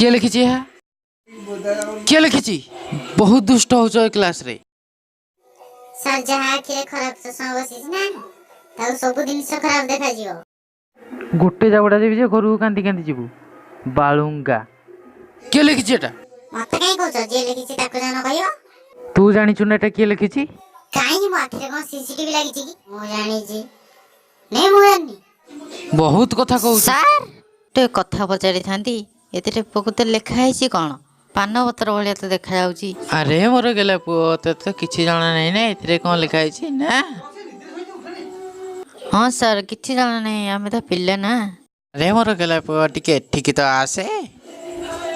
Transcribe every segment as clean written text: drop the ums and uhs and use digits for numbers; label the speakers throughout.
Speaker 1: किए लिखी किए लिखी बहुत दुष्ट हो क्लास रे।
Speaker 2: सर जहाँ आखिरे खराब चश्मा बसिस ना ताऊ सब जिनिस खराब देखा जियो।
Speaker 1: गोटे जाबड़ा देबी जे घर कांदी कांदी जीवु बालुंगा। किए लिखी एटा
Speaker 2: मते काई कहछ जे लिखिछि ताको जानो कहियो।
Speaker 1: तू जानिछु ना एटा किए लिखिछि?
Speaker 2: काई मो आखिरे कोन सीसीटीवी लागिछि कि मो जानिछि नै मो जानि।
Speaker 1: बहुत कथा कहू
Speaker 3: सर तो कथा पचारि थांती एते प्रकृत लेखा है कौन पान पत्र भाया तो देखा जाउची।
Speaker 1: अरे मोर गेला पुओ तो किछि जाना नै ना एथरे कोन लिखा है ना।
Speaker 3: हाँ सर किछि जाना नहीं आमे तो पिल्ले ना।
Speaker 1: अरे मोर गेला पुओ टिके ठीक तो आसे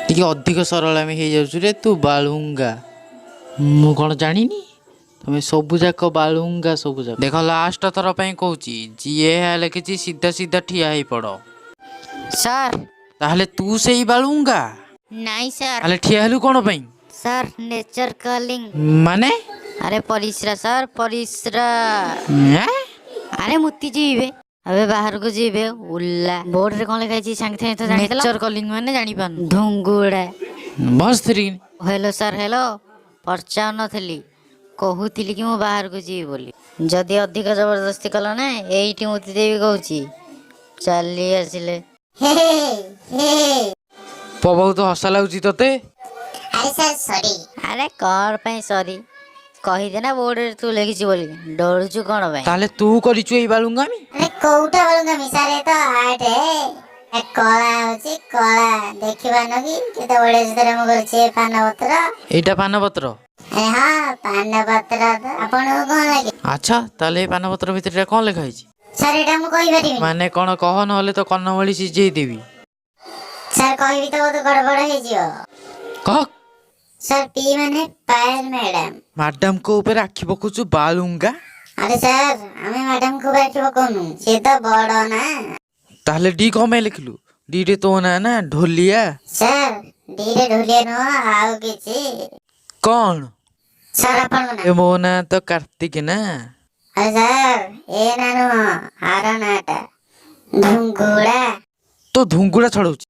Speaker 1: टिके अधिक सरल आमे हे जाउछु रे। तू बालुंगा मु कोन जानिनी तुम्हें सबू जाक बालुंगा सबू जाक देख लास्ट थर पे कहूची जीए लिखी सीधा सीधा ठिया ही पड़।
Speaker 3: सर
Speaker 1: ताहले तू से ही बालुंगा
Speaker 3: नहीं सर।
Speaker 1: ताहले ठिया हेलु कोन पई?
Speaker 3: सर नेचर कलिंग
Speaker 1: माने
Speaker 3: अरे परिश्रा सर परिश्रा।
Speaker 1: हैं?
Speaker 3: अरे मुती जीवे अबे बाहर को जीवे उल्ला बोर्ड रे कोन लिखा सांगे थे तो जानि नेचर कलिंग माने जानि पान धुंगुड़ा
Speaker 1: बस थ्री।
Speaker 3: हेलो सर हेलो परचा नथली कहूली कि मु बाहर को जीवी बोली जदि अधिक जबरदस्ती कल ना एठी मुती देवी कहूची चली आसिले।
Speaker 1: बहुत हसा लाଗୁଛି तते।
Speaker 2: अरे सर सॉरी।
Speaker 3: अरे कौन पे सॉरी कही दे ना बोर्ड रे तू लिखिছি बोली डरछु कोन पे?
Speaker 1: ताहले तू करिछु एई बालुंगा मी?
Speaker 2: अरे कोउटा बोलूंगा मिसारे तो आर्ट है कला होची कला देखिबा न कि केते बडे जरे मो करछे पान पत्र।
Speaker 1: एटा पान पत्र?
Speaker 2: अरे हां पान पत्र आपण कोन लागे?
Speaker 1: अच्छा ताले पान पत्र भितर कोन लिखा है?
Speaker 2: सर एटा मु कहि परिबी
Speaker 1: माने कोन कह न होले तो कन्न वळी सिजेई देबी।
Speaker 2: सर कहिबी तो बहुत गड़बड़ हे जियो।
Speaker 1: कह
Speaker 2: सर पी माने पायल मैडम।
Speaker 1: मैडम को ऊपर आखि पकुछु बालुंगा।
Speaker 2: अरे सर हमें मैडम को बैठिबो कोनु से तो बड़ ना।
Speaker 1: ताहले डी को में लिखलु? डी रे तो ना ढोलिया।
Speaker 2: सर डी रे ढोलिया न आउ किछि
Speaker 1: कौन?
Speaker 2: सर अपन ना
Speaker 1: ए मो ना तो कार्तिक ना।
Speaker 2: अरे सर ए नानु हार नाटा धुंगुड़ा
Speaker 1: तो धुंगुड़ा छड़ौची